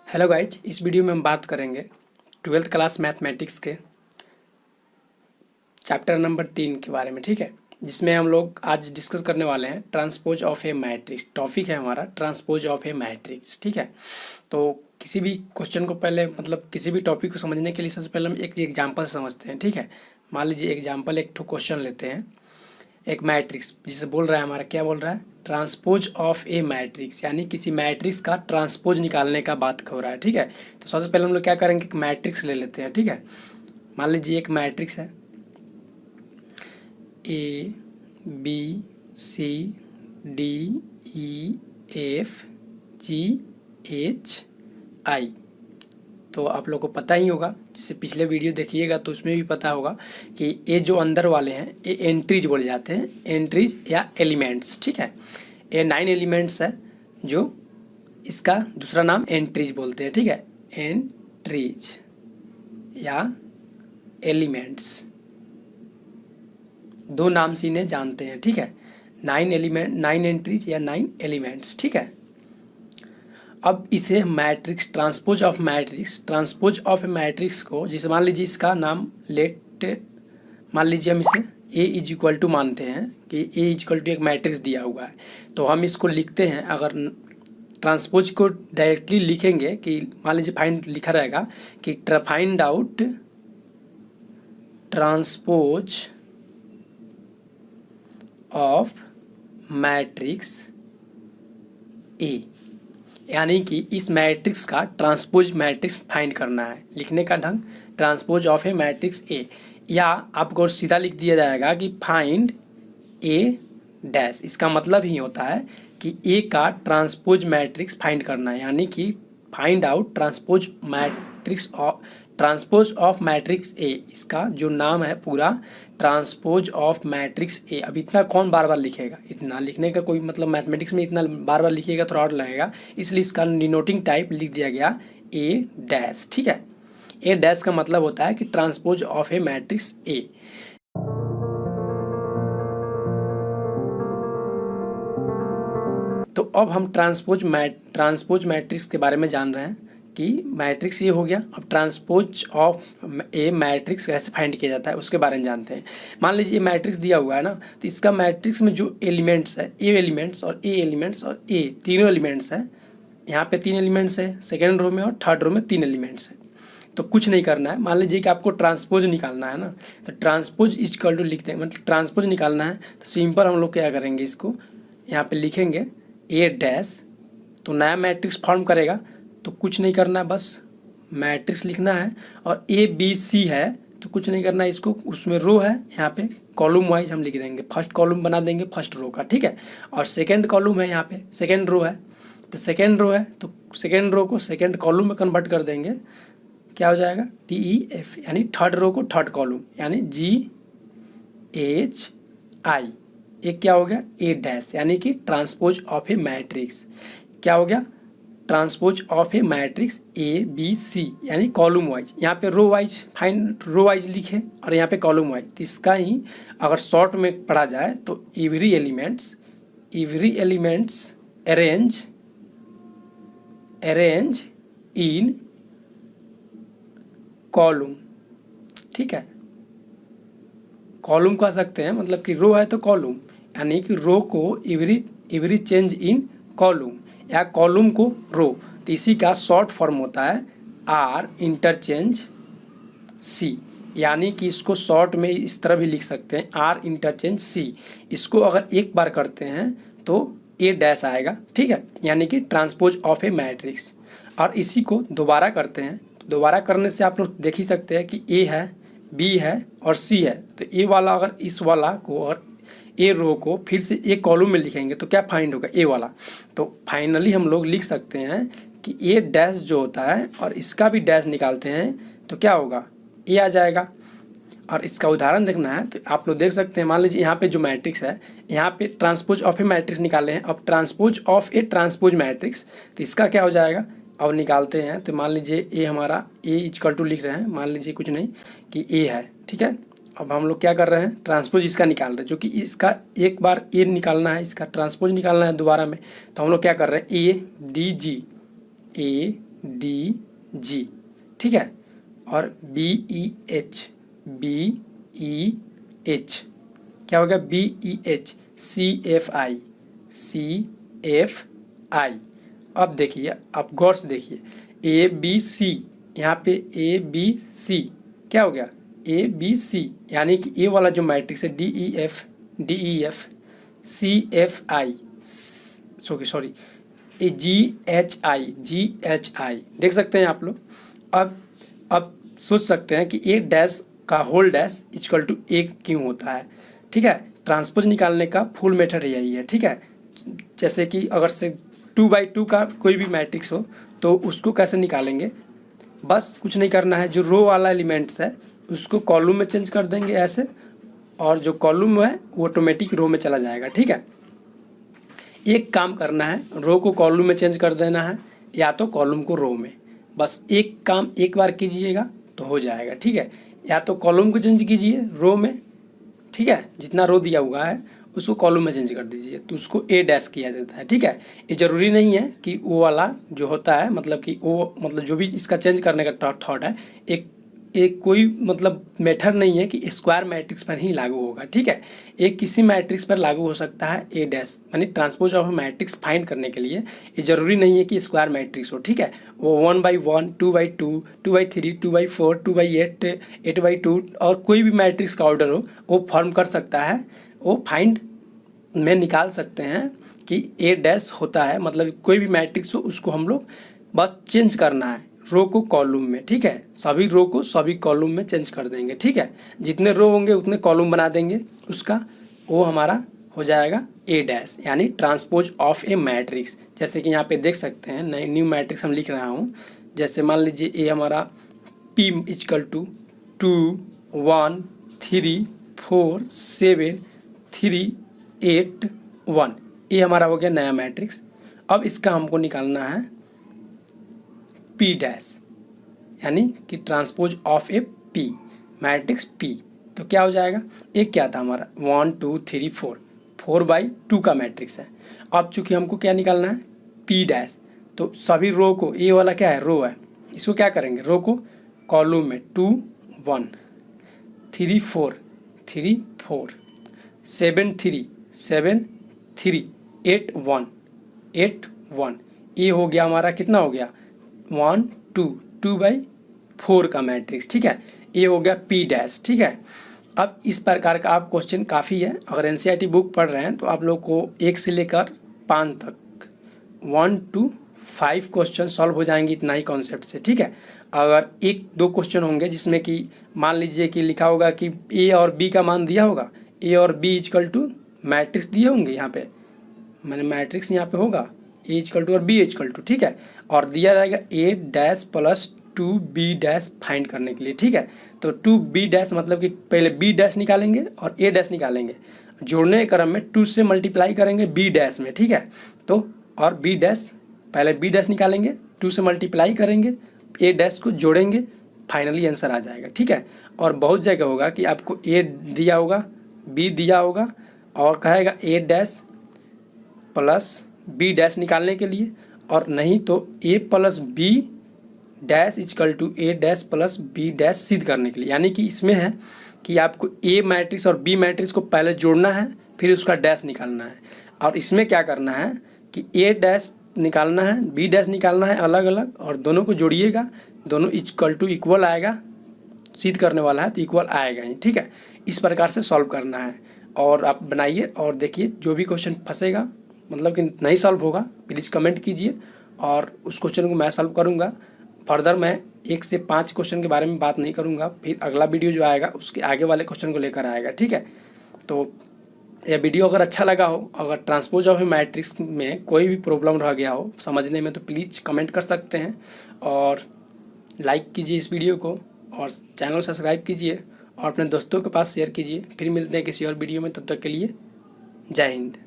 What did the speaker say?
Hello guys, इस video में हम बात करेंगे 12th क्लास मैथमेटिक्स के चैप्टर नंबर 3 के बारे में। ठीक है, जिसमें हम लोग आज डिस्कस करने वाले हैं transpose of a matrix. Topic है हमारा ट्रांसपोज ऑफ ए मैट्रिक्स। ठीक है, तो किसी भी क्वेश्चन को पहले किसी भी टॉपिक को समझने के लिए सबसे पहले हम एक एग्जाम्पल समझते हैं। ठीक है, मान लीजिए एग्जाम्पल एक क्वेश्चन लेते हैं। एक मैट्रिक्स जिसे बोल रहा है हमारा, क्या बोल रहा है, ट्रांसपोज ऑफ ए मैट्रिक्स, यानी किसी मैट्रिक्स का ट्रांसपोज निकालने का बात हो रहा है। ठीक है, तो सबसे पहले हम लोग क्या करेंगे, एक मैट्रिक्स ले लेते हैं। ठीक है, मान लीजिए एक मैट्रिक्स है A B C D E F G H I. तो आप लोग को पता ही होगा, जैसे पिछले वीडियो देखिएगा तो उसमें भी पता होगा कि ये जो अंदर वाले हैं ये एंट्रीज बोले जाते हैं, एंट्रीज या एलिमेंट्स। ठीक है, ये 9 एलिमेंट्स है, जो इसका दूसरा नाम एंट्रीज बोलते हैं। ठीक है, एंट्रीज या एलिमेंट्स, दो नाम से इन्हें जानते हैं। ठीक है, 9 एंट्रीज या 9 एलिमेंट्स। ठीक है, अब इसे मैट्रिक्स ट्रांसपोज ऑफ मैट्रिक्स को, जैसे मान लीजिए इसका नाम मान लीजिए हम इसे ए इज इक्वल टू मानते हैं कि ए इज इक्वल टू एक मैट्रिक्स दिया हुआ है, तो हम इसको लिखते हैं। अगर ट्रांसपोज को डायरेक्टली लिखेंगे कि मान लीजिए फाइंड लिखा रहेगा कि find out transpose of matrix A, यानी कि इस मैट्रिक्स का ट्रांसपोज मैट्रिक्स फाइंड करना है। लिखने का ढंग ट्रांसपोज ऑफ ए मैट्रिक्स ए, या आपको सीधा लिख दिया जाएगा कि फाइंड ए डैश। इसका मतलब ही होता है कि ए का ट्रांसपोज मैट्रिक्स फाइंड करना है, यानी कि find out transpose of matrix A. इसका जो नाम है पूरा ट्रांसपोज ऑफ मैट्रिक्स ए। अब इतना कौन बार बार लिखेगा, इतना लिखने का कोई मैथमेटिक्स में इतना बार बार लिखिएगा थोड़ा और लगेगा, इसलिए इसका डिनोटिंग टाइप लिख दिया गया ए डैश। ठीक है, ए डैश का मतलब होता है कि ट्रांसपोज ऑफ ए मैट्रिक्स ए। तो अब हम ट्रांसपोज मैट्रिक्स के बारे में जान रहे हैं कि मैट्रिक्स ये हो गया। अब ट्रांसपोज ऑफ ए मैट्रिक्स कैसे फाइंड किया जाता है उसके बारे में जानते हैं। मान लीजिए मैट्रिक्स दिया हुआ है ना, तो इसका मैट्रिक्स में जो एलिमेंट्स है, ए एलिमेंट्स और ए एलिमेंट्स और ए तीनों एलिमेंट्स हैं। यहाँ पे 3 एलिमेंट्स है, सेकेंड रो में और थर्ड रो में 3 एलिमेंट्स हैं। तो कुछ नहीं करना है, मान लीजिए कि आपको ट्रांसपोज निकालना है ना, तो ट्रांसपोज इक्वल टू लिखते हैं, मतलब ट्रांसपोज निकालना है तो सिंपल हम लोग क्या करेंगे, इसको यहाँ पे लिखेंगे ए डैश, तो नया मैट्रिक्स फॉर्म करेगा। तो कुछ नहीं करना है, बस मैट्रिक्स लिखना है। और ए बी सी है तो कुछ नहीं करना है, इसको उसमें रो है, यहाँ पे कॉलम वाइज हम लिख देंगे। फर्स्ट कॉलम बना देंगे फर्स्ट रो का। ठीक है, और सेकंड कॉलम है, यहाँ पे सेकंड रो है, तो सेकंड रो है तो सेकंड रो को सेकंड कॉलम में कन्वर्ट कर देंगे। क्या हो जाएगा, डी ई एफ, यानी थर्ड रो को थर्ड कॉलम, यानी जी एच आई। एक क्या हो गया, ए डैश, यानी कि ट्रांसपोज ऑफ ए मैट्रिक्स। क्या हो गया, transpose of a matrix A B C, यानी कॉलम वाइज। यहाँ पे रो वाइज रो वाइज लिखे और यहाँ पे कॉलम वाइज। तो इसका ही अगर शॉर्ट में पढ़ा जाए तो every elements arrange in column. ठीक है, कॉलम कह सकते हैं, मतलब कि रो है तो कॉलम, यानी कि रो को एवरी चेंज इन कॉलम या कॉलम को रो। तो इसी का शॉर्ट फॉर्म होता है आर इंटरचेंज सी, यानी कि इसको शॉर्ट में इस तरह भी लिख सकते हैं, आर इंटरचेंज सी। इसको अगर एक बार करते हैं तो ए डैश आएगा। ठीक है, यानी कि ट्रांसपोज ऑफ ए मैट्रिक्स। और इसी को दोबारा करते हैं, तो दोबारा करने से आप लोग देख ही सकते हैं कि ए है, बी है और सी है। तो ए वाला अगर इस वाला को और ए रो को फिर से एक कॉलम में लिखेंगे तो क्या फाइंड होगा, ए वाला। तो फाइनली हम लोग लिख सकते हैं कि ए डैश जो होता है और इसका भी डैश निकालते हैं तो क्या होगा, ए आ जाएगा। और इसका उदाहरण देखना है तो आप लोग देख सकते हैं, मान लीजिए यहाँ पे जो मैट्रिक्स है, यहाँ पे ट्रांसपोज ऑफ ए मैट्रिक्स निकाले हैं। अब transpose of A transpose matrix, तो इसका क्या हो जाएगा, अब निकालते हैं। तो मान लीजिए ए हमारा ए इक्वल टू लिख रहे हैं, मान लीजिए कुछ नहीं कि ए है। ठीक है, अब हम लोग क्या कर रहे हैं, ट्रांसपोज इसका निकाल रहे हैं, जो कि इसका एक बार ए निकालना है, इसका ट्रांसपोज निकालना है दोबारा में। तो हम लोग क्या कर रहे हैं, ए डी जी जी, ठीक है। और BEH, क्या हो गया, BEH, CFI। अब देखिए, आप गौर से देखिए, ABC, यहाँ पे ABC क्या हो गया, ABC, यानी कि ए वाला जो मैट्रिक्स है DEF, CFI, सॉरी GHI, देख सकते हैं आप लोग। अब सोच सकते हैं कि ए डैश का होल डैश इक्वल टू ए क्यों होता है, ठीक है। ट्रांसपोज निकालने का फुल मेथड यही है, ठीक है। जैसे कि अगर से 2/2 का कोई भी मैट्रिक्स हो तो उसको कैसे निकालेंगे, बस कुछ नहीं करना है, जो रो वाला एलिमेंट्स है उसको कॉलम में चेंज कर देंगे ऐसे, और जो कॉलम है वो ऑटोमेटिक रो में चला जाएगा, ठीक है। एक काम करना है, रो को कॉलम में चेंज कर देना है या तो कॉलम को रो में, बस एक काम एक बार कीजिएगा तो हो जाएगा, ठीक है। या तो कॉलम को चेंज कीजिए रो में, ठीक है, जितना रो दिया हुआ है उसको कॉलम में चेंज कर दीजिए तो उसको ए डैश किया जाता है, ठीक है। ये ज़रूरी नहीं है कि वो वाला जो होता है, मतलब कि वो, मतलब जो भी इसका चेंज करने का थॉट है, एक कोई मतलब मेथड नहीं है कि स्क्वायर मैट्रिक्स पर ही लागू होगा, ठीक है। एक किसी मैट्रिक्स पर लागू हो सकता है ए डैश, यानी ट्रांसपोज ऑफ मैट्रिक्स फाइंड करने के लिए ये जरूरी नहीं है कि स्क्वायर मैट्रिक्स हो, ठीक है। वो 1/1, 2/2, 2/3, 2/4, 2/8, 8/2 और कोई भी मैट्रिक्स का ऑर्डर हो वो फॉर्म कर सकता है, वो फाइंड में निकाल सकते हैं कि ए डैश होता है, मतलब कोई भी मैट्रिक्स हो उसको हम लोग बस चेंज करना है रो को कॉलम में, ठीक है। सभी रो को सभी कॉलम में चेंज कर देंगे, ठीक है। जितने रो होंगे उतने कॉलम बना देंगे उसका, वो हमारा हो जाएगा ए डैश, यानी ट्रांसपोज ऑफ ए मैट्रिक्स। जैसे कि यहाँ पे देख सकते हैं, नई न्यू मैट्रिक्स हम लिख रहा हूँ। जैसे मान लीजिए ए हमारा P इक्वल टू 2 1 3 4 7 3 8 1, ये हमारा हो गया नया मैट्रिक्स। अब इसका हमको निकालना है P डैश, यानी कि transpose of A P matrix P। तो क्या हो जाएगा, एक क्या था हमारा 1 2 3 4/2 का मैट्रिक्स है। अब चूंकि हमको क्या निकालना है P डैश, तो सभी रो को, ये वाला क्या है रो है, इसको क्या करेंगे, रो को कॉलम में 2 1 3 4 3 4 7 3 7 3 8 1 8 1, ये हो गया हमारा, कितना हो गया 1 2 2/4 का मैट्रिक्स, ठीक है। ये हो गया P डैश, ठीक है। अब इस प्रकार का आप क्वेश्चन काफ़ी है, अगर NCERT बुक पढ़ रहे हैं तो आप लोग को 1 से लेकर 5 तक 1 to 5 क्वेश्चन सॉल्व हो जाएंगे, इतना ही कॉन्सेप्ट से, ठीक है। अगर 1-2 क्वेश्चन होंगे जिसमें कि मान लीजिए कि लिखा होगा कि A और B का मान दिया होगा, A और B इक्वल टू मैट्रिक्स दिए होंगे, यहाँ पे मैंने मैट्रिक्स यहाँ पे होगा A इक्वल टू और B इक्वल टू, ठीक है। और दिया जाएगा A dash plus 2B dash find करने के लिए, ठीक है। तो 2B डैश मतलब कि पहले B डैश निकालेंगे और A डैश निकालेंगे, जोड़ने के क्रम में 2 से मल्टीप्लाई करेंगे B डैश में, ठीक है। तो और B डैश, पहले B डैश निकालेंगे, 2 से मल्टीप्लाई करेंगे, A डैश को जोड़ेंगे, फाइनली आंसर आ जाएगा, ठीक है। और बहुत जगह होगा कि आपको A दिया होगा, B दिया होगा और कहेगा A dash plus B dash निकालने के लिए, और नहीं तो A plus B dash equal to A dash plus B dash सिद्ध करने के लिए। यानी कि इसमें है कि आपको A मैट्रिक्स और B मैट्रिक्स को पहले जोड़ना है, फिर उसका डैश निकालना है। और इसमें क्या करना है कि A डैश निकालना है, B डैश निकालना है अलग अलग, और दोनों को जोड़िएगा, दोनों इक्वल टू इक्वल आएगा, सिद्ध करने वाला है तो इक्वल आएगा ही, ठीक है। इस प्रकार से सॉल्व करना है, और आप बनाइए और देखिए, जो भी क्वेश्चन फंसेगा, मतलब कि नहीं सॉल्व होगा, प्लीज़ कमेंट कीजिए और उस क्वेश्चन को मैं सॉल्व करूँगा। फर्दर मैं 1 से 5 क्वेश्चन के बारे में बात नहीं करूँगा, फिर अगला वीडियो जो आएगा उसके आगे वाले क्वेश्चन को लेकर आएगा, ठीक है। तो यह वीडियो अगर अच्छा लगा हो, अगर ट्रांसपोज ऑफ मैट्रिक्स में कोई भी प्रॉब्लम रह गया हो समझने में, तो प्लीज़ कमेंट कर सकते हैं, और लाइक कीजिए इस वीडियो को, और चैनल सब्सक्राइब कीजिए, और अपने दोस्तों के पास शेयर कीजिए। फिर मिलते हैं किसी और वीडियो में, तब तक के लिए जय हिंद।